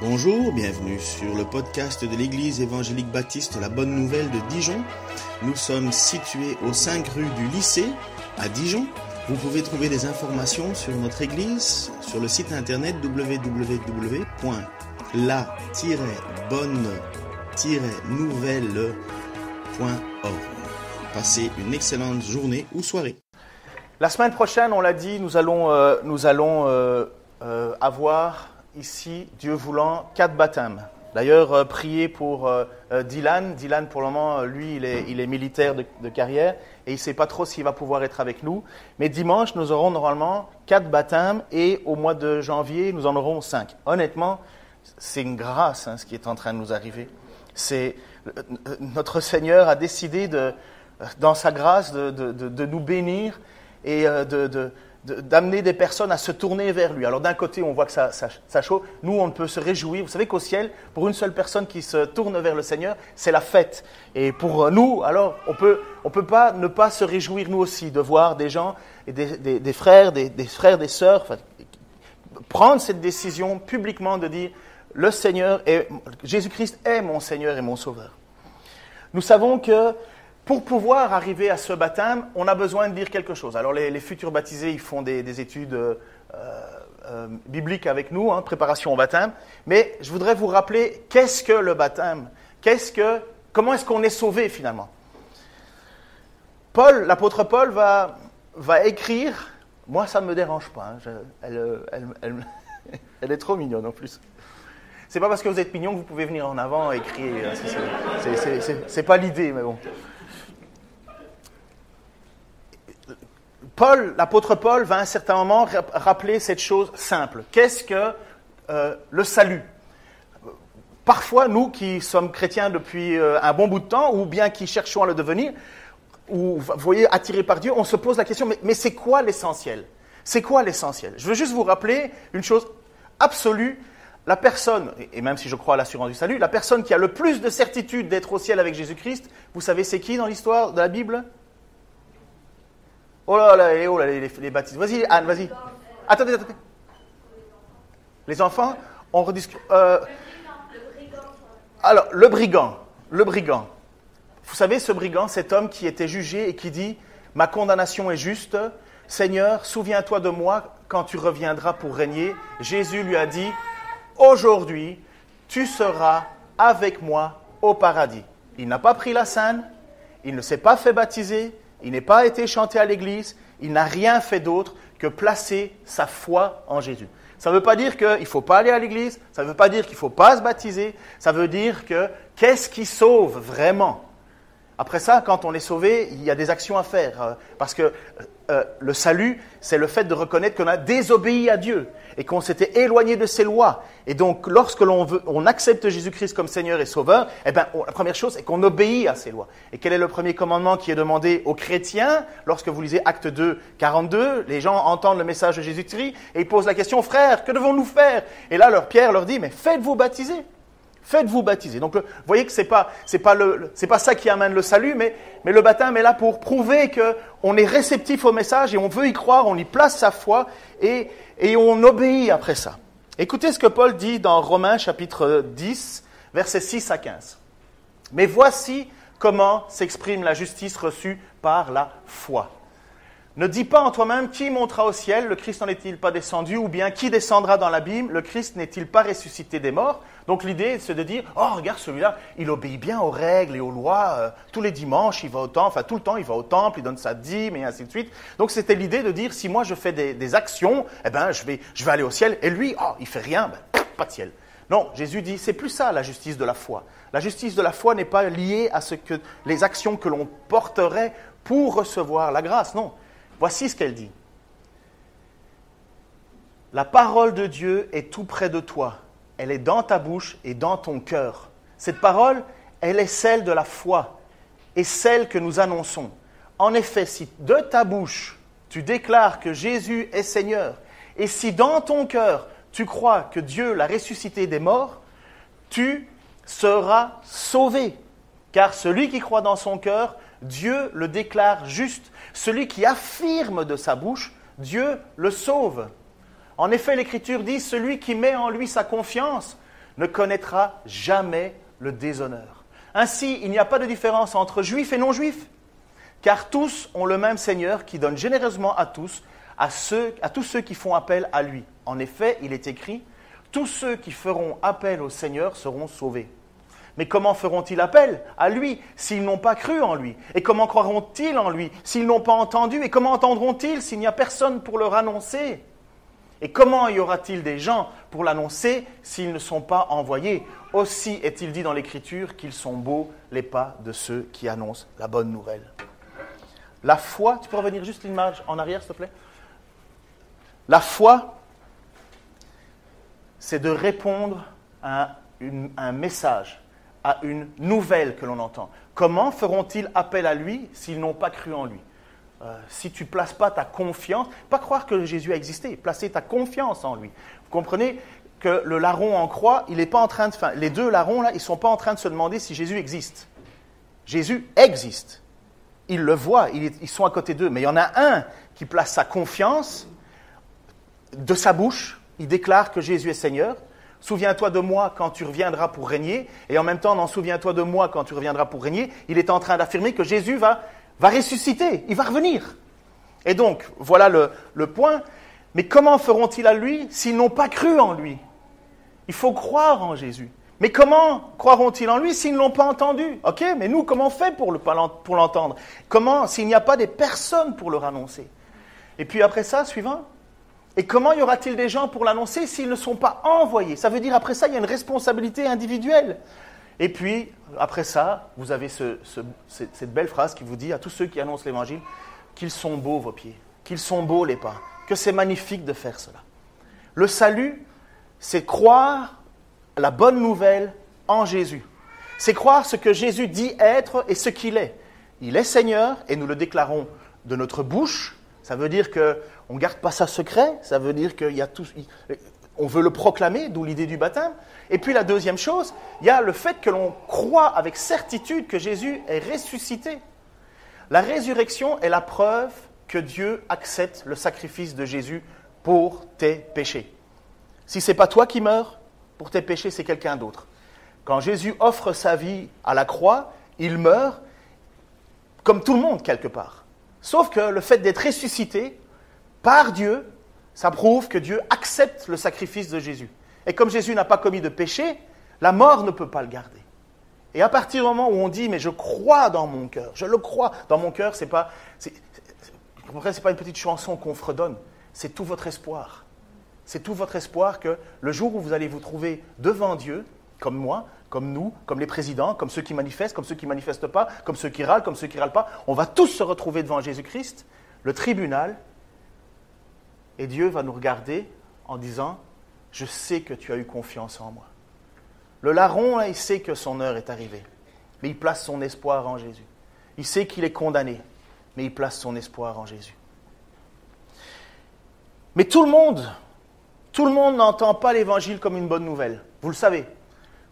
Bonjour, bienvenue sur le podcast de l'Église évangélique baptiste La Bonne Nouvelle de Dijon. Nous sommes situés aux 5 rues du lycée à Dijon. Vous pouvez trouver des informations sur notre Église sur le site internet www.la-bonne-nouvelle.org. Passez une excellente journée ou soirée. La semaine prochaine, on l'a dit, nous allons avoir ici, Dieu voulant, 4 baptêmes. D'ailleurs, priez pour Dylan. Dylan, pour le moment, lui, il est militaire de carrière et il ne sait pas trop s'il va pouvoir être avec nous. Mais dimanche, nous aurons normalement 4 baptêmes et au mois de janvier, nous en aurons 5. Honnêtement, c'est une grâce ce qui est en train de nous arriver. Notre Seigneur a décidé, dans sa grâce, de nous bénir et d'amener des personnes à se tourner vers lui. Alors d'un côté, on voit que ça chauffe. Nous, on peut se réjouir. Vous savez qu'au ciel, pour une seule personne qui se tourne vers le Seigneur, c'est la fête. Et pour nous, alors, on peut pas ne pas se réjouir nous aussi de voir des gens, et des frères, des frères, des sœurs, prendre cette décision publiquement de dire le Seigneur Jésus-Christ est mon Seigneur et mon Sauveur. Nous savons que pour pouvoir arriver à ce baptême, on a besoin de dire quelque chose. Alors les futurs baptisés, ils font des études bibliques avec nous, préparation au baptême. Mais je voudrais vous rappeler, qu'est-ce que le baptême ? Comment est-ce qu'on est sauvé finalement ? L'apôtre Paul va écrire, moi ça ne me dérange pas, elle est trop mignonne en plus. C'est pas parce que vous êtes mignon que vous pouvez venir en avant et crier, c'est pas l'idée, mais bon. L'apôtre Paul va à un certain moment rappeler cette chose simple. Qu'est-ce que le salut ? Parfois, nous qui sommes chrétiens depuis un bon bout de temps, ou bien qui cherchons à le devenir, ou vous voyez, attirés par Dieu, on se pose la question, mais c'est quoi l'essentiel ? C'est quoi l'essentiel ? Je veux juste vous rappeler une chose absolue. La personne, et même si je crois à l'assurance du salut, la personne qui a le plus de certitude d'être au ciel avec Jésus-Christ, vous savez c'est qui dans l'histoire de la Bible ? Oh là là, les baptisés. Vas-y, Anne, vas-y. Attendez. Les enfants, on rediscute. Alors, le brigand. Vous savez, ce brigand, cet homme qui était jugé et qui dit « Ma condamnation est juste. Seigneur, souviens-toi de moi quand tu reviendras pour régner. » Jésus lui a dit « Aujourd'hui, tu seras avec moi au paradis. » Il n'a pas pris la scène, il ne s'est pas fait baptiser, il n'est pas été chanté à l'église, il n'a rien fait d'autre que placer sa foi en Jésus. Ça ne veut pas dire qu'il ne faut pas aller à l'église, ça ne veut pas dire qu'il ne faut pas se baptiser, ça veut dire que qu'est-ce qui sauve vraiment ? Après ça, quand on est sauvé, il y a des actions à faire. Parce que le salut, c'est le fait de reconnaître qu'on a désobéi à Dieu et qu'on s'était éloigné de ses lois. Et donc, lorsque on accepte Jésus-Christ comme Seigneur et Sauveur, la première chose, c'est qu'on obéit à ses lois. Et quel est le premier commandement qui est demandé aux chrétiens ? Lorsque vous lisez Actes 2, 42, les gens entendent le message de Jésus-Christ et ils posent la question « Frères, que devons-nous faire ?» Et là, Pierre leur dit « Mais faites-vous baptiser !» Faites-vous baptiser. Donc, vous voyez que c'est pas ça qui amène le salut, mais le baptême est là pour prouver qu'on est réceptif au message et on veut y croire, on y place sa foi et on obéit après ça. Écoutez ce que Paul dit dans Romains chapitre 10, versets 6 à 15. « Mais voici comment s'exprime la justice reçue par la foi. Ne dis pas en toi-même, qui montera au ciel, le Christ n'en est-il pas descendu, ou bien qui descendra dans l'abîme, le Christ n'est-il pas ressuscité des morts ?» Donc l'idée, c'est de dire, oh regarde celui-là, il obéit bien aux règles et aux lois, tous les dimanches il va au temple, tout le temps il va au temple, il donne sa dîme et ainsi de suite. Donc c'était l'idée de dire, si moi je fais des actions, je vais aller au ciel, et lui, il fait rien, pas de ciel. Non, Jésus dit, c'est plus ça la justice de la foi. La justice de la foi n'est pas liée à les actions que l'on porterait pour recevoir la grâce, non. Voici ce qu'elle dit. La parole de Dieu est tout près de toi. Elle est dans ta bouche et dans ton cœur. Cette parole, elle est celle de la foi et celle que nous annonçons. En effet, si de ta bouche, tu déclares que Jésus est Seigneur, et si dans ton cœur, tu crois que Dieu l'a ressuscité des morts, tu seras sauvé. Car celui qui croit dans son cœur, Dieu le déclare juste. Celui qui affirme de sa bouche, Dieu le sauve. En effet, l'Écriture dit, celui qui met en lui sa confiance ne connaîtra jamais le déshonneur. Ainsi, il n'y a pas de différence entre juifs et non-juifs, car tous ont le même Seigneur qui donne généreusement à tous, à tous ceux qui font appel à lui. En effet, il est écrit, tous ceux qui feront appel au Seigneur seront sauvés. Mais comment feront-ils appel à lui s'ils n'ont pas cru en lui? Et comment croiront-ils en lui s'ils n'ont pas entendu? Et comment entendront-ils s'il n'y a personne pour leur annoncer? Et comment y aura-t-il des gens pour l'annoncer s'ils ne sont pas envoyés? Aussi est-il dit dans l'Écriture qu'ils sont beaux les pas de ceux qui annoncent la bonne nouvelle. La foi, tu peux revenir juste l'image en arrière s'il te plaît? La foi, c'est de répondre à un message, à une nouvelle que l'on entend. Comment feront-ils appel à lui s'ils n'ont pas cru en lui? Si tu ne places pas ta confiance, pas croire que Jésus a existé, placer ta confiance en lui. Vous comprenez que le larron en croix, il n'est pas en train de... les deux larrons, là, ils ne sont pas en train de se demander si Jésus existe. Jésus existe. Ils le voient, ils sont à côté d'eux. Mais il y en a un qui place sa confiance de sa bouche. Il déclare que Jésus est Seigneur. Souviens-toi de moi quand tu reviendras pour régner. Et en même temps, non, souviens-toi de moi quand tu reviendras pour régner. Il est en train d'affirmer que Jésus va ressusciter, il va revenir. Et donc, voilà le point. Mais comment feront-ils à lui s'ils n'ont pas cru en lui? Il faut croire en Jésus. Mais comment croiront-ils en lui s'ils ne l'ont pas entendu? Ok, mais nous, comment on fait pour l'entendre? Comment, s'il n'y a pas des personnes pour leur annoncer? Et puis après ça, suivant. Et comment y aura-t-il des gens pour l'annoncer s'ils ne sont pas envoyés? Ça veut dire, après ça, il y a une responsabilité individuelle. Et puis, après ça, vous avez cette belle phrase qui vous dit à tous ceux qui annoncent l'Évangile qu'ils sont beaux vos pieds, qu'ils sont beaux les pas, que c'est magnifique de faire cela. Le salut, c'est croire la bonne nouvelle en Jésus. C'est croire ce que Jésus dit être et ce qu'il est. Il est Seigneur et nous le déclarons de notre bouche. Ça veut dire qu'on ne garde pas ça secret, ça veut dire on veut le proclamer, d'où l'idée du baptême. Et puis la deuxième chose, il y a le fait que l'on croit avec certitude que Jésus est ressuscité. La résurrection est la preuve que Dieu accepte le sacrifice de Jésus pour tes péchés. Si ce n'est pas toi qui meurs, pour tes péchés, c'est quelqu'un d'autre. Quand Jésus offre sa vie à la croix, il meurt comme tout le monde quelque part. Sauf que le fait d'être ressuscité par Dieu, ça prouve que Dieu accepte le sacrifice de Jésus. Et comme Jésus n'a pas commis de péché, la mort ne peut pas le garder. Et à partir du moment où on dit « mais je crois dans mon cœur », je le crois dans mon cœur, c'est pas une petite chanson qu'on fredonne, c'est tout votre espoir. C'est tout votre espoir que le jour où vous allez vous trouver devant Dieu, comme moi, comme nous, comme les présidents, comme ceux qui manifestent, comme ceux qui ne manifestent pas, comme ceux qui râlent, comme ceux qui ne râlent pas, on va tous se retrouver devant Jésus-Christ, le tribunal, et Dieu va nous regarder en disant « Je sais que tu as eu confiance en moi ». Le larron, là, il sait que son heure est arrivée, mais il place son espoir en Jésus. Il sait qu'il est condamné, mais il place son espoir en Jésus. Mais tout le monde n'entend pas l'Évangile comme une bonne nouvelle. Vous le savez.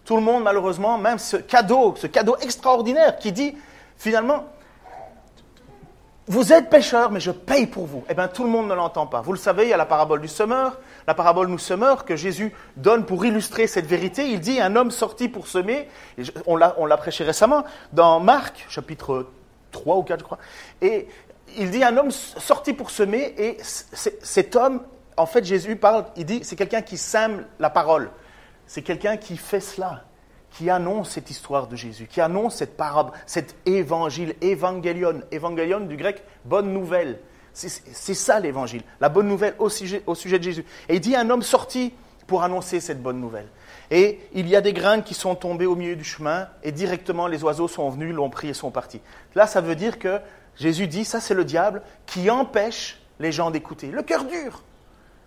Tout le monde, malheureusement, même ce cadeau extraordinaire qui dit, finalement, vous êtes pécheurs, mais je paye pour vous. Eh bien, tout le monde ne l'entend pas. Vous le savez, il y a la parabole du semeur, la parabole du semeur que Jésus donne pour illustrer cette vérité. Il dit, un homme sorti pour semer, et on l'a prêché récemment, dans Marc, chapitre 3 ou 4, je crois, et il dit, un homme sorti pour semer, et cet homme, en fait, Jésus parle, il dit, c'est quelqu'un qui sème la parole. C'est quelqu'un qui fait cela, qui annonce cette histoire de Jésus, qui annonce cette parabole, cet évangile, évangélion du grec, bonne nouvelle. C'est ça l'évangile, la bonne nouvelle au sujet de Jésus. Et il dit un homme sorti pour annoncer cette bonne nouvelle. Et il y a des graines qui sont tombées au milieu du chemin et directement les oiseaux sont venus, l'ont pris et sont partis. Là, ça veut dire que Jésus dit, ça c'est le diable qui empêche les gens d'écouter. Le cœur dur.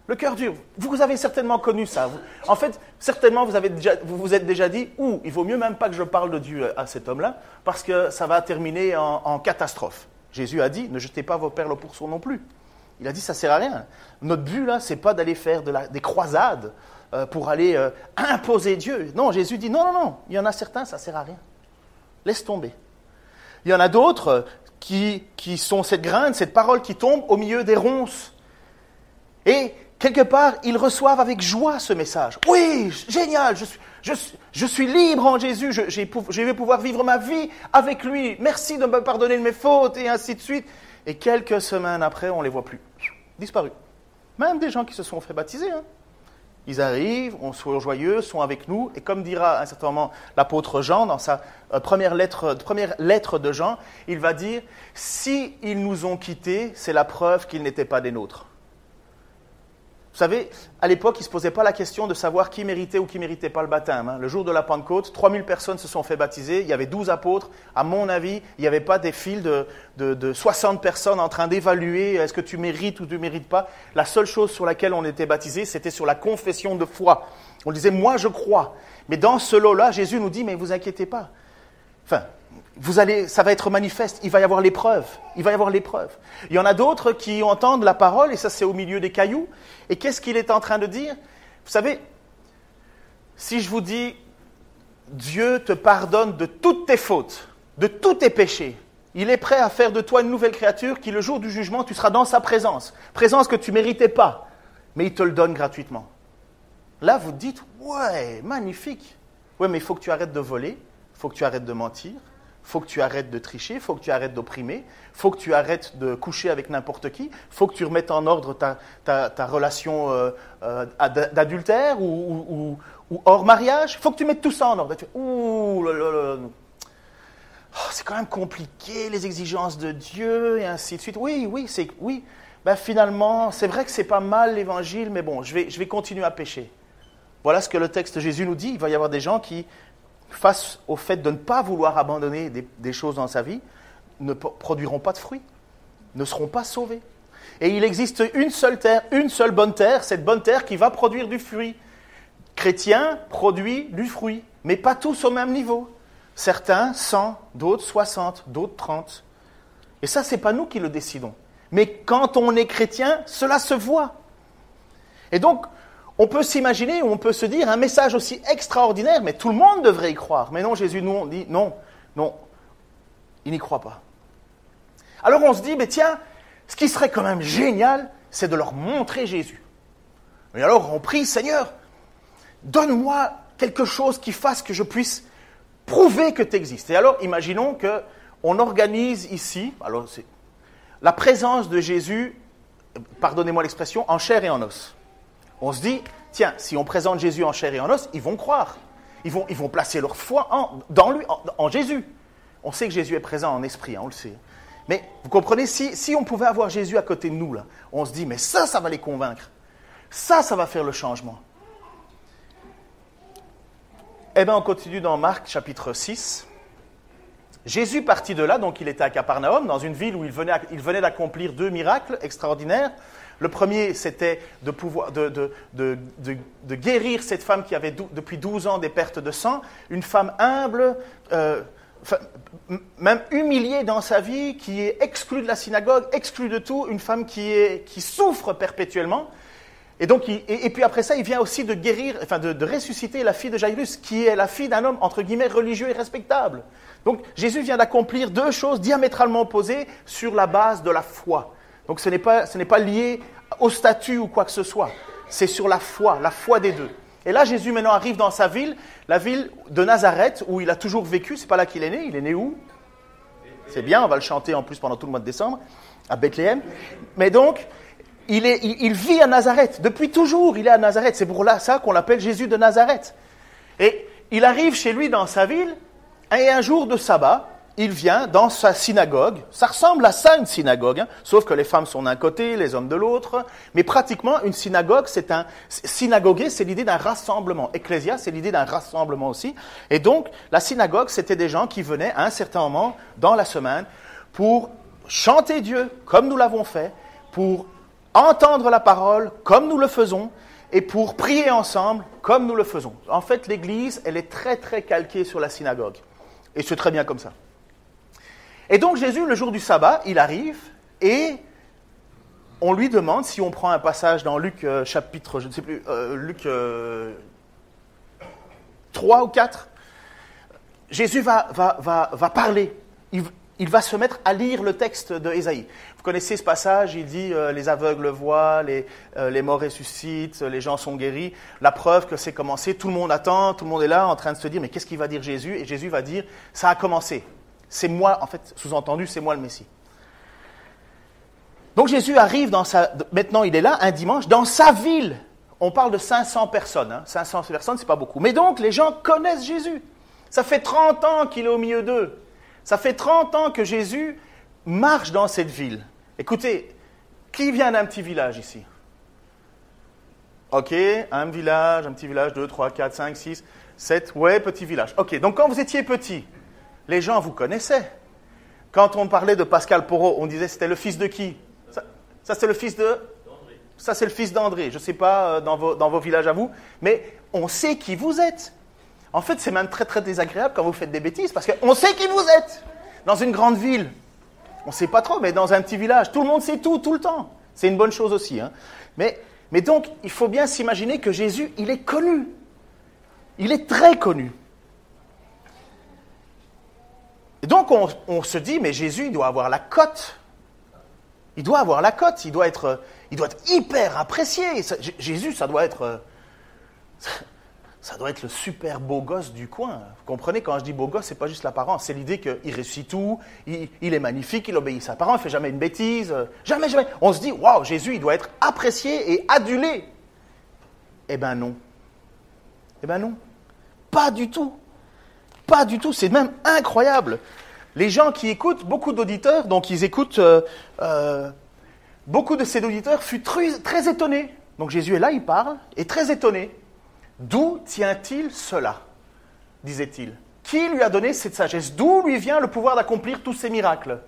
Le cœur dur. Vous avez certainement connu ça. En fait, certainement, vous vous êtes déjà dit, il vaut mieux même pas que je parle de Dieu à cet homme-là, parce que ça va terminer en catastrophe. Jésus a dit, ne jetez pas vos perles au pourceau non plus. Il a dit, ça ne sert à rien. Notre but, là, ce n'est pas d'aller faire des croisades pour aller imposer Dieu. Non, Jésus dit, non, il y en a certains, ça ne sert à rien. Laisse tomber. Il y en a d'autres qui sont cette graine, cette parole qui tombe au milieu des ronces. Et quelque part, ils reçoivent avec joie ce message. Oui, génial, je suis libre en Jésus, je vais pouvoir vivre ma vie avec lui. Merci de me pardonner de mes fautes et ainsi de suite. Et quelques semaines après, on ne les voit plus. Disparus. Même des gens qui se sont fait baptiser. Ils arrivent, on soit joyeux, sont avec nous. Et comme dira à un certain moment l'apôtre Jean, dans sa première lettre de Jean, il va dire « Si ils nous ont quittés, c'est la preuve qu'ils n'étaient pas des nôtres. » Vous savez, à l'époque, ils ne se posaient pas la question de savoir qui méritait ou qui ne méritait pas le baptême. Le jour de la Pentecôte, 3000 personnes se sont fait baptiser, il y avait 12 apôtres. À mon avis, il n'y avait pas des files de 60 personnes en train d'évaluer est-ce que tu mérites ou tu ne mérites pas. La seule chose sur laquelle on était baptisé, c'était sur la confession de foi. On disait « moi je crois ». Mais dans ce lot-là, Jésus nous dit « mais vous inquiétez pas ». Enfin, ça va être manifeste, il va y avoir l'épreuve, il y en a d'autres qui entendent la parole, et ça c'est au milieu des cailloux, et qu'est-ce qu'il est en train de dire? Vous savez, si je vous dis, Dieu te pardonne de toutes tes fautes, de tous tes péchés, il est prêt à faire de toi une nouvelle créature qui le jour du jugement, tu seras dans sa présence que tu ne méritais pas, mais il te le donne gratuitement. Là vous dites, ouais, magnifique, ouais mais il faut que tu arrêtes de voler, il faut que tu arrêtes de mentir, il faut que tu arrêtes de tricher, il faut que tu arrêtes d'opprimer, il faut que tu arrêtes de coucher avec n'importe qui, il faut que tu remettes en ordre ta relation d'adultère ou hors mariage, il faut que tu mettes tout ça en ordre. Ouh là là là. Oh, c'est quand même compliqué, les exigences de Dieu, et ainsi de suite. Oui. Ben, finalement, c'est vrai que c'est pas mal l'évangile, mais bon, je vais continuer à pécher. Voilà ce que le texte de Jésus nous dit. Il va y avoir des gens qui, face au fait de ne pas vouloir abandonner des choses dans sa vie, ne produiront pas de fruits, ne seront pas sauvés. Et il existe une seule terre, une seule bonne terre, cette bonne terre qui va produire du fruit. Chrétien produit du fruit, mais pas tous au même niveau. Certains 100, d'autres 60, d'autres 30. Et ça, ce n'est pas nous qui le décidons. Mais quand on est chrétien, cela se voit. Et donc, on peut s'imaginer, ou on peut se dire, un message aussi extraordinaire, mais tout le monde devrait y croire. Mais non, Jésus nous dit, non, il n'y croit pas. Alors on se dit, mais tiens, ce qui serait quand même génial, c'est de leur montrer Jésus. Et alors on prie, Seigneur, donne-moi quelque chose qui fasse que je puisse prouver que tu existes. Et alors, imaginons qu'on organise ici, alors c'est la présence de Jésus, pardonnez-moi l'expression, en chair et en os. On se dit, tiens, si on présente Jésus en chair et en os, ils vont croire. Ils vont placer leur foi dans lui, en Jésus. On sait que Jésus est présent en esprit, on le sait. Mais vous comprenez, si on pouvait avoir Jésus à côté de nous, là, on se dit, mais ça va les convaincre. Ça va faire le changement. Eh bien, on continue dans Marc, chapitre 6. Jésus partit de là, donc il était à Capernaum, dans une ville où il venait d'accomplir 2 miracles extraordinaires. Le premier, c'était de guérir cette femme qui avait depuis 12 ans des pertes de sang, une femme humble, même humiliée dans sa vie, qui est exclue de la synagogue, exclue de tout, une femme qui souffre perpétuellement. Et donc, et puis après ça, il vient aussi de guérir, de ressusciter la fille de Jairus, qui est la fille d'un homme, entre guillemets, religieux et respectable. Donc, Jésus vient d'accomplir 2 choses diamétralement opposées sur la base de la foi. Donc, ce n'est pas lié au statut ou quoi que ce soit. C'est sur la foi des 2. Et là, Jésus maintenant arrive dans sa ville, la ville de Nazareth, où il a toujours vécu. C'est pas là qu'il est né. Il est né où? C'est bien, on va le chanter en plus pendant tout le mois de décembre, à Bethléem. Mais donc, il vit à Nazareth. Depuis toujours, il est à Nazareth. C'est pour ça qu'on l'appelle Jésus de Nazareth. Et il arrive chez lui dans sa ville, et un jour de sabbat, il vient dans sa synagogue. Ça ressemble à ça, une synagogue, sauf que les femmes sont d'un côté, les hommes de l'autre. Mais pratiquement, une synagogue, synagoguer, c'est l'idée d'un rassemblement. Ecclésia, c'est l'idée d'un rassemblement aussi. Et donc, la synagogue, c'était des gens qui venaient à un certain moment dans la semaine pour chanter Dieu, comme nous l'avons fait, pour entendre la parole, comme nous le faisons, et pour prier ensemble, comme nous le faisons. En fait, l'Église, elle est très, très calquée sur la synagogue. Et c'est très bien comme ça. Et donc Jésus, le jour du sabbat, il arrive et on lui demande, si on prend un passage dans Luc chapitre, je ne sais plus, Luc 3 ou 4, Jésus va parler. il va se mettre à lire le texte de Ésaïe. Vous connaissez ce passage, il dit les aveugles voient, les morts ressuscitent, les gens sont guéris. La preuve que c'est commencé, tout le monde attend, tout le monde est là en train de se dire mais qu'est-ce qu'il va dire Jésus? Et Jésus va dire ça a commencé. C'est moi, en fait, sous-entendu, c'est moi le Messie. Donc Jésus arrive maintenant il est là un dimanche, dans sa ville. On parle de 500 personnes, hein. 500 personnes c'est pas beaucoup. Mais donc les gens connaissent Jésus. Ça fait 30 ans qu'il est au milieu d'eux. Ça fait 30 ans que Jésus marche dans cette ville. Écoutez, qui vient d'un petit village ici? Ok, un petit village, 2, 3, 4, 5, 6, 7, ouais, petit village. Ok, donc quand vous étiez petit, les gens vous connaissaient. Quand on parlait de Pascal Porot, on disait c'était le fils de qui? Ça c'est le fils de... D'André. Ça c'est le fils d'André. Je ne sais pas dans vos villages à vous, mais on sait qui vous êtes. En fait, c'est même très très désagréable quand vous faites des bêtises, parce qu'on sait qui vous êtes. Dans une grande ville, on ne sait pas trop, mais dans un petit village, tout le monde sait tout le temps. C'est une bonne chose aussi. Hein. Mais donc, il faut bien s'imaginer que Jésus, il est connu. Il est très connu. Et donc, on se dit, mais Jésus, il doit avoir la cote. Il doit avoir la cote, il doit être hyper apprécié. Jésus, ça doit être le super beau gosse du coin. Vous comprenez, quand je dis beau gosse, c'est pas juste l'apparence, c'est l'idée qu'il réussit tout, il est magnifique, il obéit à ses parents, il ne fait jamais une bêtise. Jamais. On se dit, waouh, Jésus, il doit être apprécié et adulé. Eh ben non. Pas du tout. Pas du tout, c'est même incroyable. Les gens qui écoutent, beaucoup d'auditeurs, donc ils écoutent, beaucoup de ces auditeurs furent très étonnés. Donc Jésus est là, il parle, et très étonné. D'où tient-il cela, disait-il? Qui lui a donné cette sagesse? D'où lui vient le pouvoir d'accomplir tous ces miracles?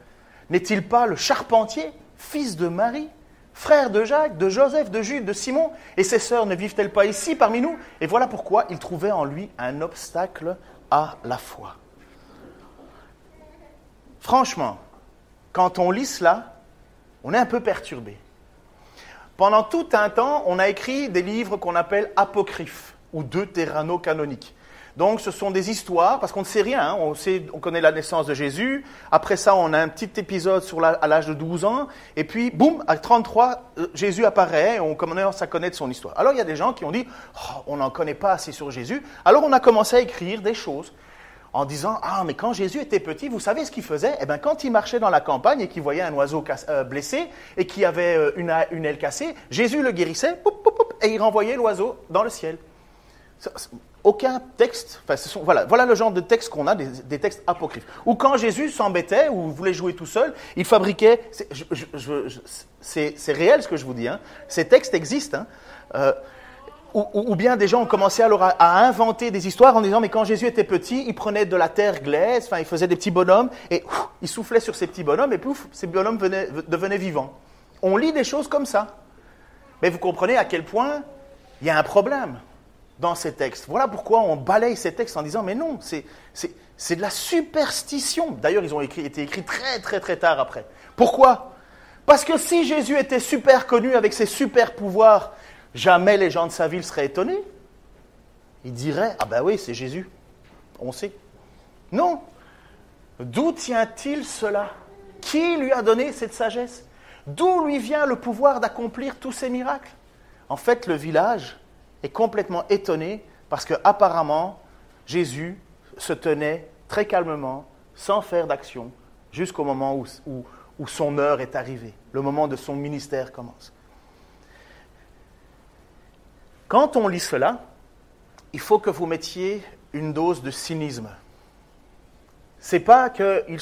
N'est-il pas le charpentier, fils de Marie, frère de Jacques, de Joseph, de Jude, de Simon? Et ses sœurs ne vivent-elles pas ici parmi nous? Et voilà pourquoi il trouvait en lui un obstacle à la foi. Franchement, quand on lit cela, on est un peu perturbé. Pendant tout un temps, on a écrit des livres qu'on appelle apocryphes ou deutéranno-canoniques. Donc, ce sont des histoires, parce qu'on ne sait rien, hein, on connaît la naissance de Jésus. Après ça, on a un petit épisode à l'âge de 12 ans. Et puis, boum, à 33, Jésus apparaît et on commence à connaître son histoire. Alors, il y a des gens qui ont dit, on n'en connaît pas assez sur Jésus. Alors, on a commencé à écrire des choses en disant, mais quand Jésus était petit, vous savez ce qu'il faisait? Eh bien, quand il marchait dans la campagne et qu'il voyait un oiseau blessé et qui avait une aile cassée, Jésus le guérissait, et il renvoyait l'oiseau dans le ciel. Aucun texte, voilà le genre de texte qu'on a, des textes apocryphes. Ou quand Jésus s'embêtait ou voulait jouer tout seul, il fabriquait, c'est réel ce que je vous dis, hein, ces textes existent, hein, ou bien des gens ont commencé alors à inventer des histoires en disant mais quand Jésus était petit, il prenait de la terre glaise, il faisait des petits bonhommes et il soufflait sur ces petits bonhommes et pouf, ces bonhommes devenaient vivants. On lit des choses comme ça. Mais vous comprenez à quel point il y a un problème dans ces textes. Voilà pourquoi on balaye ces textes en disant mais non, c'est de la superstition. D'ailleurs, ils ont été écrits très très très tard après. Pourquoi? Parce que si Jésus était super connu avec ses super pouvoirs, jamais les gens de sa ville seraient étonnés. Ils diraient, ah ben oui, c'est Jésus. On sait. Non. D'où tient-il cela? Qui lui a donné cette sagesse? D'où lui vient le pouvoir d'accomplir tous ces miracles? En fait, le village est complètement étonné parce qu'apparemment, Jésus se tenait très calmement, sans faire d'action, jusqu'au moment où son heure est arrivée, le moment de son ministère commence. Quand on lit cela, il faut que vous mettiez une dose de cynisme. C'est pas qu'ils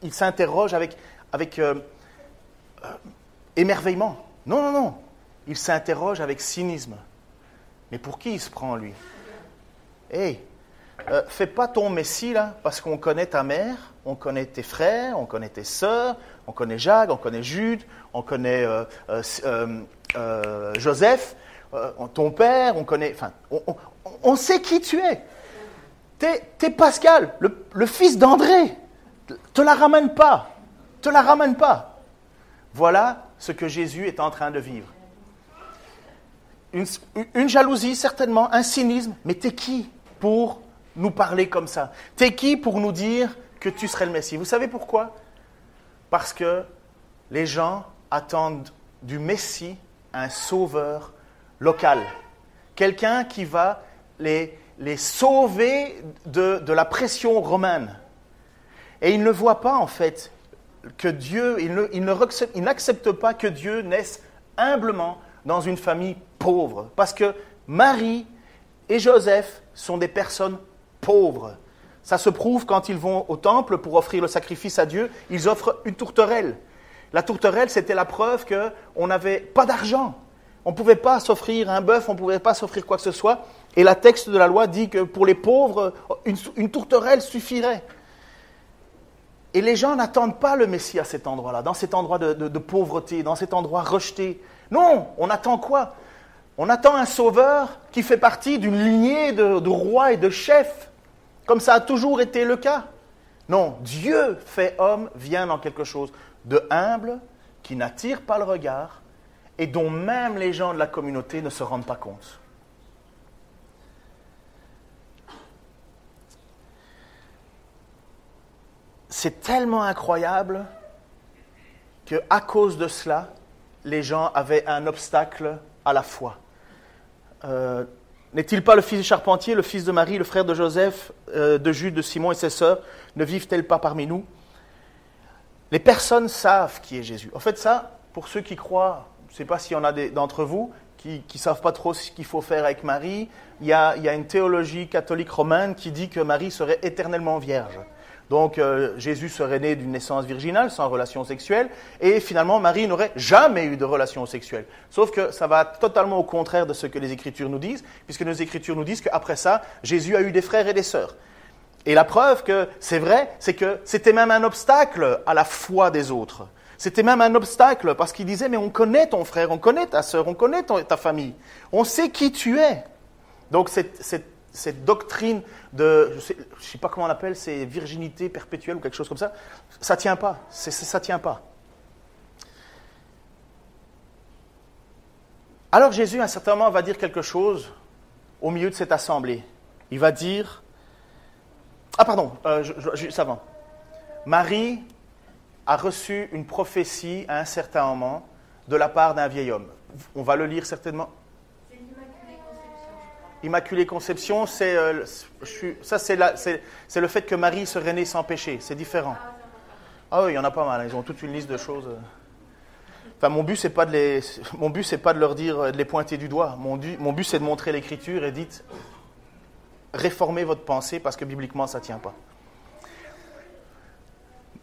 ils s'interrogent avec émerveillement. Non. Ils s'interrogent avec cynisme. Mais pour qui il se prend, lui? Fais pas ton Messie, là, parce qu'on connaît ta mère, on connaît tes frères, on connaît tes sœurs, on connaît Jacques, on connaît Jude, on connaît Joseph, ton père, on connaît... Enfin, on sait qui tu es. T'es Pascal, le fils d'André. Te la ramène pas. Voilà ce que Jésus est en train de vivre. Une jalousie, certainement, un cynisme, mais t'es qui pour nous parler comme ça? T'es qui pour nous dire que tu serais le Messie? Vous savez pourquoi? Parce que les gens attendent du Messie un sauveur local. Quelqu'un qui va les sauver de la pression romaine. Et ils ne voient pas en fait que Dieu, ils n'acceptent pas que Dieu naisse humblement dans une famille pauvre. Parce que Marie et Joseph sont des personnes pauvres. Ça se prouve quand ils vont au temple pour offrir le sacrifice à Dieu, ils offrent une tourterelle. La tourterelle, c'était la preuve qu'on n'avait pas d'argent. On ne pouvait pas s'offrir un bœuf, on ne pouvait pas s'offrir quoi que ce soit. Et la texte de la loi dit que pour les pauvres, une tourterelle suffirait. Et les gens n'attendent pas le Messie à cet endroit-là, dans cet endroit de pauvreté, dans cet endroit rejeté. Non, on attend quoi? On attend un sauveur qui fait partie d'une lignée de rois et de chefs, comme ça a toujours été le cas. Non, Dieu fait homme vient dans quelque chose de humble, qui n'attire pas le regard, et dont même les gens de la communauté ne se rendent pas compte. C'est tellement incroyable qu'à cause de cela, les gens avaient un obstacle à la foi. N'est-il pas le fils du charpentier, le fils de Marie, le frère de Joseph, de Jude, de Simon et ses sœurs? Ne vivent-elles pas parmi nous? Les personnes savent qui est Jésus. En fait, ça, pour ceux qui croient, je ne sais pas s'il y en a d'entre vous qui ne savent pas trop ce qu'il faut faire avec Marie, il y a une théologie catholique romaine qui dit que Marie serait éternellement vierge. Donc, Jésus serait né d'une naissance virginale, sans relation sexuelle, et finalement, Marie n'aurait jamais eu de relation sexuelle. Sauf que ça va totalement au contraire de ce que les Écritures nous disent, puisque nos Écritures nous disent qu'après ça, Jésus a eu des frères et des sœurs. Et la preuve que c'est vrai, c'est que c'était même un obstacle à la foi des autres. C'était même un obstacle, parce qu'ils disaient, mais on connaît ton frère, on connaît ta sœur, on connaît ta famille, on sait qui tu es. Donc, cette doctrine de, je ne sais pas comment on l'appelle, c'est virginité perpétuelle ou quelque chose comme ça, ça ne tient pas, ça tient pas. Alors Jésus, à un certain moment, va dire quelque chose au milieu de cette assemblée. Il va dire, juste avant, Marie a reçu une prophétie à un certain moment de la part d'un vieil homme. On va le lire certainement. Immaculée Conception, c'est le fait que Marie serait née sans péché. C'est différent. Ah oui, il y en a pas mal. Ils ont toute une liste de choses. Enfin, mon but, c'est pas de leur dire, de les pointer du doigt. Mon but, c'est de montrer l'Écriture et dites, réformez votre pensée parce que bibliquement, ça ne tient pas.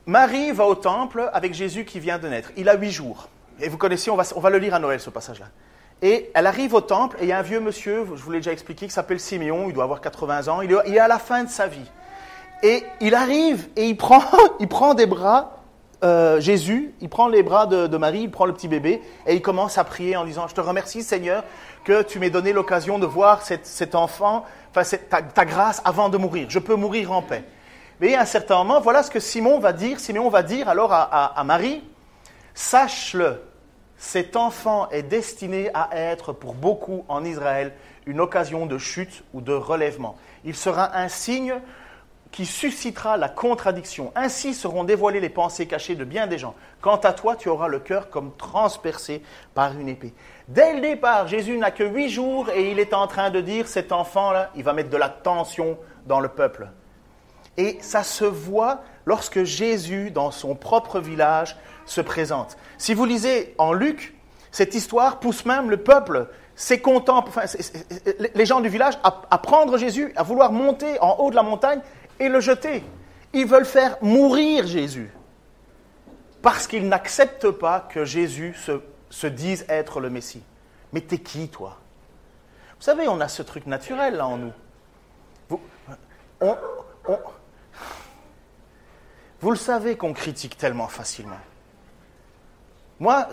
Marie va au temple avec Jésus qui vient de naître. Il a 8 jours. Et vous connaissez, on va le lire à Noël, ce passage-là. Et elle arrive au temple, et il y a un vieux monsieur, je vous l'ai déjà expliqué, qui s'appelle Siméon, il doit avoir 80 ans, il est à la fin de sa vie. Et il arrive, et il prend des bras, Jésus, il prend les bras de Marie, il prend le petit bébé, et il commence à prier en disant, je te remercie Seigneur, que tu m'aies donné l'occasion de voir cet enfant, enfin ta grâce avant de mourir, je peux mourir en paix. Mais à un certain moment, voilà ce que Siméon va dire alors à Marie, sache-le, cet enfant est destiné à être pour beaucoup en Israël une occasion de chute ou de relèvement. Il sera un signe qui suscitera la contradiction. Ainsi seront dévoilées les pensées cachées de bien des gens. Quant à toi, tu auras le cœur comme transpercé par une épée. Dès le départ, Jésus n'a que 8 jours et il est en train de dire, cet enfant-là, il va mettre de la tension dans le peuple. Et ça se voit lorsque Jésus, dans son propre village, se présente. Si vous lisez en Luc, cette histoire pousse même le peuple, les gens du village, à prendre Jésus, à vouloir monter en haut de la montagne et le jeter. Ils veulent faire mourir Jésus. Parce qu'ils n'acceptent pas que Jésus se dise être le Messie. Mais t'es qui, toi? Vous savez, on a ce truc naturel là en nous. Vous le savez qu'on critique tellement facilement. Moi,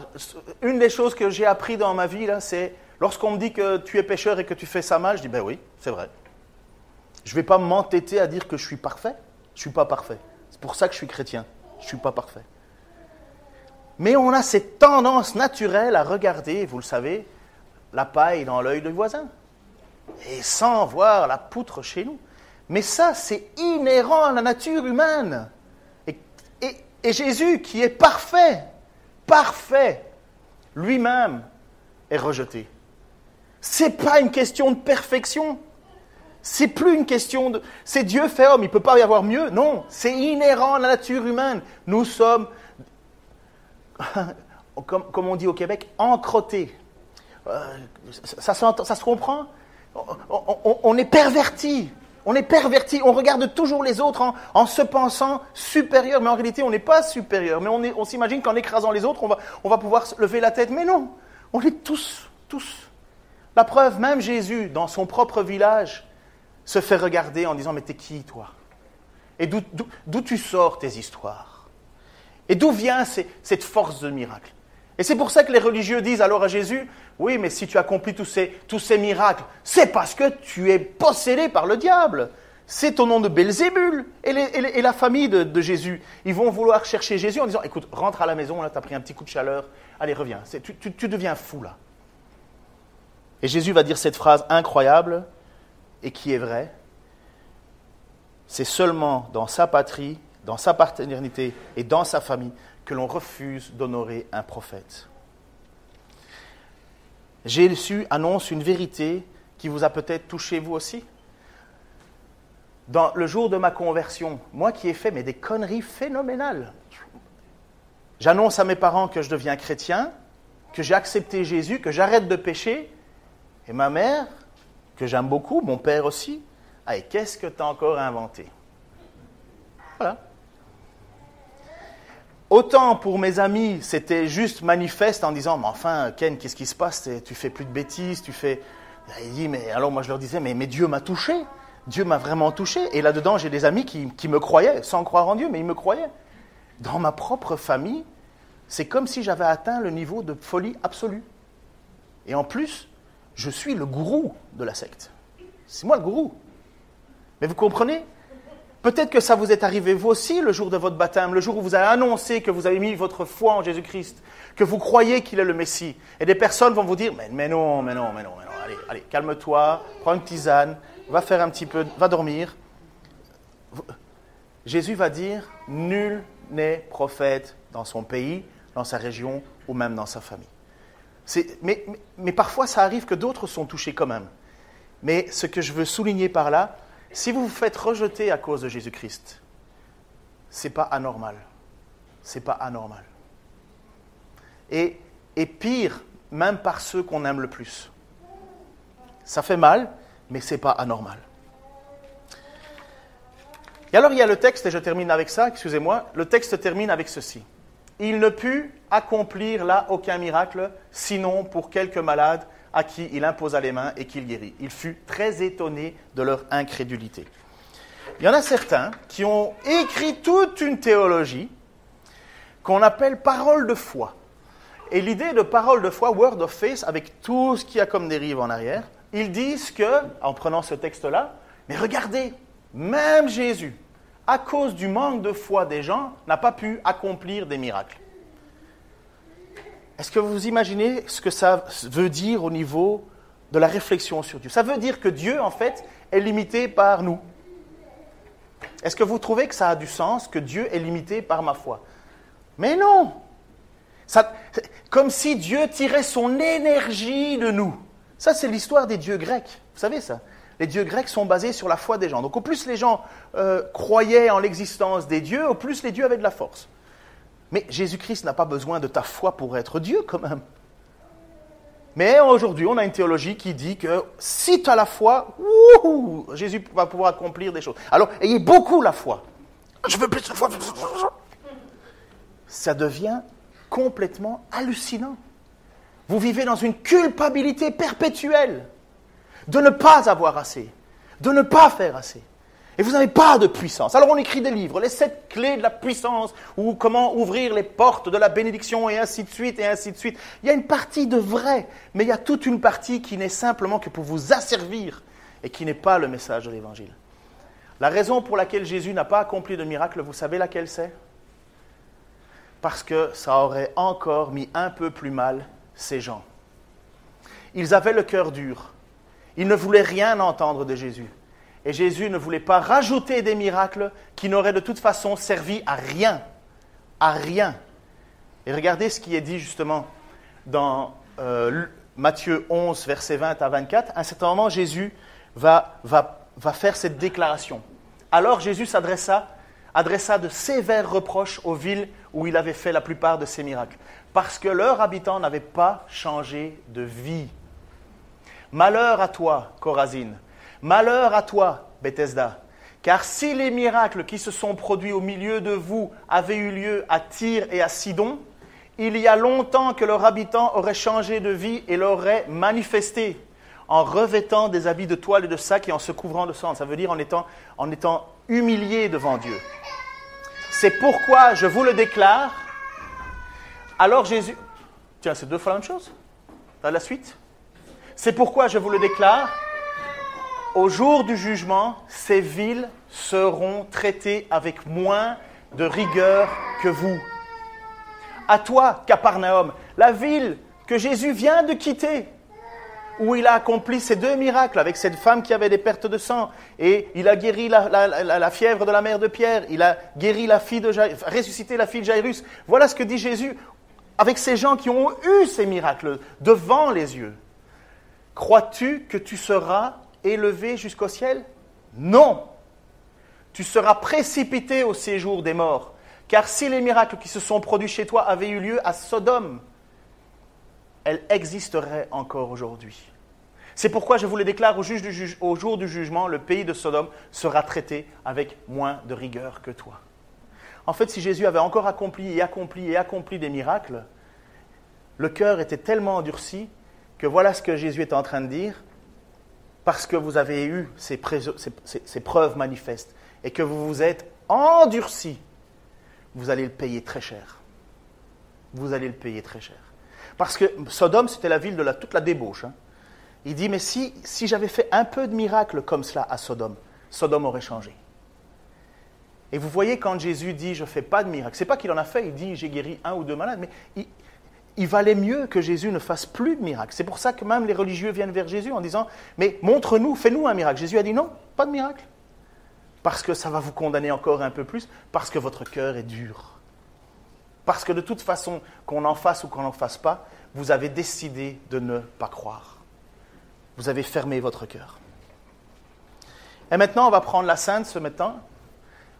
une des choses que j'ai appris dans ma vie, là, c'est lorsqu'on me dit que tu es pécheur et que tu fais ça mal, je dis, ben oui, c'est vrai. Je ne vais pas m'entêter à dire que je suis parfait. Je ne suis pas parfait. C'est pour ça que je suis chrétien. Je ne suis pas parfait. Mais on a cette tendance naturelle à regarder, vous le savez, la paille dans l'œil du voisin. Et sans voir la poutre chez nous. Mais ça, c'est inhérent à la nature humaine. Et Jésus, qui est parfait, lui-même est rejeté. Ce n'est pas une question de perfection. C'est plus une question de... C'est Dieu fait homme, il ne peut pas y avoir mieux. Non, c'est inhérent à la nature humaine. Nous sommes, comme on dit au Québec, encrottés. Ça se comprend? On est pervertis. On est pervertis. On regarde toujours les autres en se pensant supérieur. Mais en réalité, on n'est pas supérieur. Mais on s'imagine qu'en écrasant les autres, on va pouvoir lever la tête. Mais non, on est tous. La preuve, même Jésus, dans son propre village, se fait regarder en disant « Mais t'es qui, toi? Et d'où tu sors tes histoires? Et d'où vient cette force de miracle ?» Et c'est pour ça que les religieux disent alors à Jésus « Oui, mais si tu accomplis tous ces miracles, c'est parce que tu es possédé par le diable. C'est au nom de Belzébul. » Et la famille de Jésus, ils vont vouloir chercher Jésus en disant « Écoute, rentre à la maison, là, tu as pris un petit coup de chaleur. Allez, reviens. Tu deviens fou, là. » Et Jésus va dire cette phrase incroyable et qui est vraie. C'est seulement dans sa patrie, dans sa paternité et dans sa famille que l'on refuse d'honorer un prophète. Jésus annonce une vérité qui vous a peut-être touché vous aussi. Dans le jour de ma conversion, moi qui ai fait des conneries phénoménales, j'annonce à mes parents que je deviens chrétien, que j'ai accepté Jésus, que j'arrête de pécher, et ma mère, que j'aime beaucoup, mon père aussi, « Hey, qu'est-ce que tu as encore inventé ?» Voilà. Autant pour mes amis, c'était juste manifeste en disant « Mais enfin, Ken, qu'est-ce qui se passe? Tu fais plus de bêtises, tu fais... » Il dit, mais alors moi je leur disais « Mais Dieu m'a touché, Dieu m'a vraiment touché. » Et là-dedans, j'ai des amis qui me croyaient, sans croire en Dieu, mais ils me croyaient. Dans ma propre famille, c'est comme si j'avais atteint le niveau de folie absolue. Et en plus, je suis le gourou de la secte. C'est moi le gourou. Mais vous comprenez? Peut-être que ça vous est arrivé vous aussi le jour de votre baptême, le jour où vous avez annoncé que vous avez mis votre foi en Jésus-Christ, que vous croyez qu'il est le Messie. Et des personnes vont vous dire, mais non, allez, calme-toi, prends une tisane, va faire un petit peu, va dormir. Jésus va dire, nul n'est prophète dans son pays, dans sa région ou même dans sa famille. Mais parfois, ça arrive que d'autres sont touchés quand même. Mais ce que je veux souligner par là, si vous vous faites rejeter à cause de Jésus-Christ, ce n'est pas anormal. C'est pas anormal. Et pire, même par ceux qu'on aime le plus. Ça fait mal, mais ce n'est pas anormal. Et alors, il y a le texte, et je termine avec ça, excusez-moi, le texte termine avec ceci. Il ne put accomplir là aucun miracle, sinon pour quelques malades à qui il imposa les mains et qu'il guérit. Il fut très étonné de leur incrédulité. Il y en a certains qui ont écrit toute une théologie qu'on appelle parole de foi. Et l'idée de parole de foi, word of faith, avec tout ce qu'il y a comme dérive en arrière, ils disent que, en prenant ce texte-là, mais regardez, même Jésus, à cause du manque de foi des gens, n'a pas pu accomplir des miracles. Est-ce que vous imaginez ce que ça veut dire au niveau de la réflexion sur Dieu? Ça veut dire que Dieu, en fait, est limité par nous. Est-ce que vous trouvez que ça a du sens, que Dieu est limité par ma foi? Mais non! Comme si Dieu tirait son énergie de nous. Ça, c'est l'histoire des dieux grecs. Vous savez ça? Les dieux grecs sont basés sur la foi des gens. Donc, au plus les gens croyaient en l'existence des dieux, au plus les dieux avaient de la force. Mais Jésus-Christ n'a pas besoin de ta foi pour être Dieu, quand même. Mais aujourd'hui, on a une théologie qui dit que si tu as la foi, Jésus va pouvoir accomplir des choses. Alors, ayez beaucoup la foi. Je veux plus de foi. Ça devient complètement hallucinant. Vous vivez dans une culpabilité perpétuelle de ne pas avoir assez, de ne pas faire assez. Et vous n'avez pas de puissance. Alors on écrit des livres, les 7 clés de la puissance, ou comment ouvrir les portes de la bénédiction, et ainsi de suite, et ainsi de suite. Il y a une partie de vrai, mais il y a toute une partie qui n'est simplement que pour vous asservir, et qui n'est pas le message de l'Évangile. La raison pour laquelle Jésus n'a pas accompli de miracle, vous savez laquelle c'est? Parce que ça aurait encore mis un peu plus mal ces gens. Ils avaient le cœur dur. Ils ne voulaient rien entendre de Jésus. Et Jésus ne voulait pas rajouter des miracles qui n'auraient de toute façon servi à rien. À rien. Et regardez ce qui est dit justement dans Matthieu 11, versets 20 à 24. À un certain moment, Jésus va faire cette déclaration. Alors Jésus adressa de sévères reproches aux villes où il avait fait la plupart de ses miracles, parce que leurs habitants n'avaient pas changé de vie. Malheur à toi, Chorazine, malheur à toi, Bethesda, car si les miracles qui se sont produits au milieu de vous avaient eu lieu à Tyr et à Sidon, il y a longtemps que leurs habitants auraient changé de vie et l'auraient manifesté en revêtant des habits de toile et de sac et en se couvrant de sang. Ça veut dire en étant humiliés devant Dieu. C'est pourquoi je vous le déclare. Alors Jésus... Tiens, c'est deux fois la même chose. Dans la suite. C'est pourquoi je vous le déclare. Au jour du jugement, ces villes seront traitées avec moins de rigueur que vous. À toi, Capernaum, la ville que Jésus vient de quitter, où il a accompli ces deux miracles avec cette femme qui avait des pertes de sang, et il a guéri la fièvre de la mère de Pierre, il a guéri ressuscité la fille de Jairus. Voilà ce que dit Jésus avec ces gens qui ont eu ces miracles devant les yeux. Crois-tu que tu seras élevé jusqu'au ciel? Non. Tu seras précipité au séjour des morts. Car si les miracles qui se sont produits chez toi avaient eu lieu à Sodome, elle existerait encore aujourd'hui. C'est pourquoi je vous le déclare au jour du jugement, le pays de Sodome sera traité avec moins de rigueur que toi. En fait, si Jésus avait encore accompli des miracles, le cœur était tellement endurci que voilà ce que Jésus est en train de dire, parce que vous avez eu ces preuves manifestes et que vous vous êtes endurcis, vous allez le payer très cher. Vous allez le payer très cher. Parce que Sodome, c'était la ville de toute la débauche. Hein. Il dit, mais si j'avais fait un peu de miracles comme cela à Sodome, Sodome aurait changé. Et vous voyez, quand Jésus dit, je ne fais pas de miracles, ce n'est pas qu'il en a fait, il dit, j'ai guéri 1 ou 2 malades, mais il valait mieux que Jésus ne fasse plus de miracles. C'est pour ça que même les religieux viennent vers Jésus en disant, mais montre-nous, fais-nous un miracle. Jésus a dit, non, pas de miracle. Parce que ça va vous condamner encore un peu plus, parce que votre cœur est dur. Parce que de toute façon, qu'on en fasse ou qu'on n'en fasse pas, vous avez décidé de ne pas croire. Vous avez fermé votre cœur. Et maintenant, on va prendre la Sainte ce matin,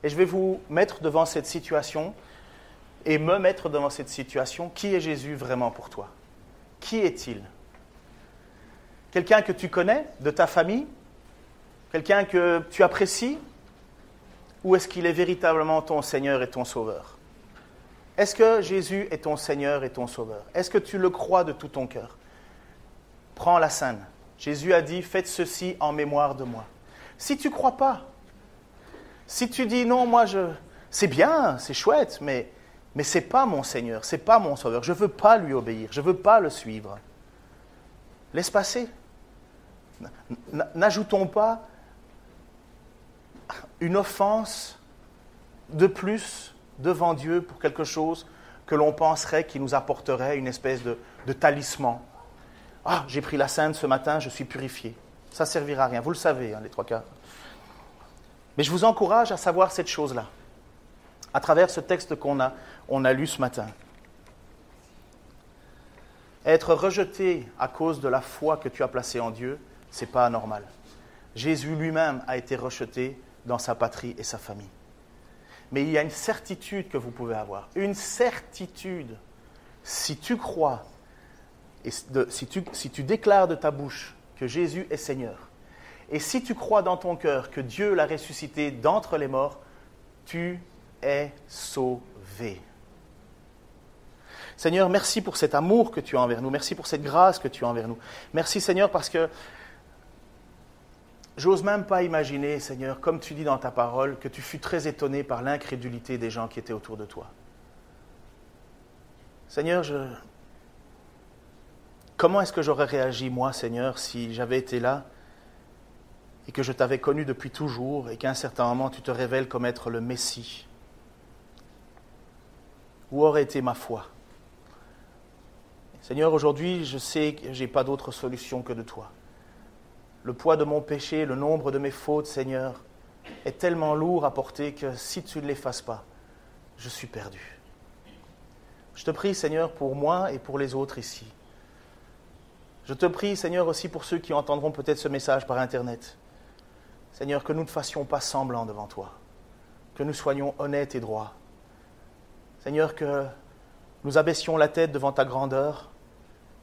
et je vais vous mettre devant cette situation, et me mettre devant cette situation. Qui est Jésus vraiment pour toi? Qui est-il? Quelqu'un que tu connais, de ta famille? Quelqu'un que tu apprécies? Ou est-ce qu'il est véritablement ton Seigneur et ton Sauveur? Est-ce que Jésus est ton Seigneur et ton Sauveur? Est-ce que tu le crois de tout ton cœur? Prends la Sainte. Jésus a dit, faites ceci en mémoire de moi. Si tu ne crois pas, si tu dis non, c'est bien, c'est chouette, mais ce n'est pas mon Seigneur, ce n'est pas mon Sauveur, je ne veux pas lui obéir, je ne veux pas le suivre. Laisse passer. N'ajoutons pas une offense de plus devant Dieu pour quelque chose que l'on penserait qui nous apporterait une espèce de talisman. Ah, j'ai pris la Sainte ce matin, je suis purifié. Ça ne servira à rien, vous le savez, les 3/4. Mais je vous encourage à savoir cette chose-là, à travers ce texte qu'on a lu ce matin. Être rejeté à cause de la foi que tu as placée en Dieu, ce n'est pas anormal. Jésus lui-même a été rejeté dans sa patrie et sa famille. Mais il y a une certitude que vous pouvez avoir. Une certitude. Si tu crois, et si tu déclares de ta bouche que Jésus est Seigneur, et si tu crois dans ton cœur que Dieu l'a ressuscité d'entre les morts, tu es sauvé. Seigneur, merci pour cet amour que tu as envers nous. Merci pour cette grâce que tu as envers nous. Merci, Seigneur, parce que j'ose même pas imaginer, Seigneur, comme tu dis dans ta parole, que tu fus très étonné par l'incrédulité des gens qui étaient autour de toi. Seigneur, comment est-ce que j'aurais réagi, moi, Seigneur, si j'avais été là et que je t'avais connu depuis toujours et qu'à un certain moment, tu te révèles comme être le Messie? Où aurait été ma foi? Seigneur, aujourd'hui, je sais que je n'ai pas d'autre solution que de toi. le poids de mon péché, le nombre de mes fautes, Seigneur, est tellement lourd à porter que si tu ne l'effaces pas, je suis perdu. Je te prie, Seigneur, pour moi et pour les autres ici. Je te prie, Seigneur, aussi pour ceux qui entendront peut-être ce message par Internet. Seigneur, que nous ne fassions pas semblant devant toi, que nous soyons honnêtes et droits. Seigneur, que nous abaissions la tête devant ta grandeur,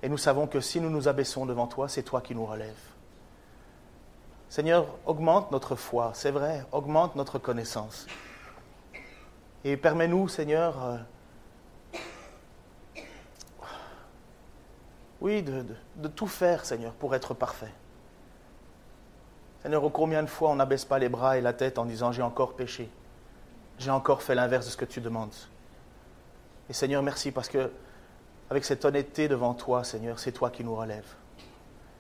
et nous savons que si nous nous abaissons devant toi, c'est toi qui nous relèves. Seigneur, augmente notre foi, c'est vrai, augmente notre connaissance. Et permets-nous, Seigneur, de tout faire, Seigneur, pour être parfait. Seigneur, combien de fois on n'abaisse pas les bras et la tête en disant « j'ai encore péché, j'ai encore fait l'inverse de ce que tu demandes ». Et Seigneur, merci parce que avec cette honnêteté devant toi, Seigneur, c'est toi qui nous relèves.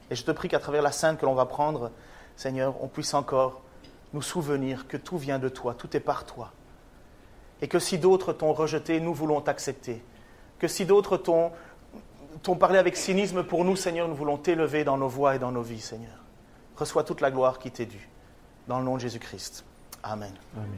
Et je te prie qu'à travers la sainte que l'on va prendre, Seigneur, on puisse encore nous souvenir que tout vient de toi, tout est par toi. Et que si d'autres t'ont rejeté, nous voulons t'accepter. Que si d'autres t'ont parlé avec cynisme pour nous, Seigneur, nous voulons t'élever dans nos voies et dans nos vies, Seigneur. Reçois toute la gloire qui t'est due. Dans le nom de Jésus-Christ. Amen. Amen.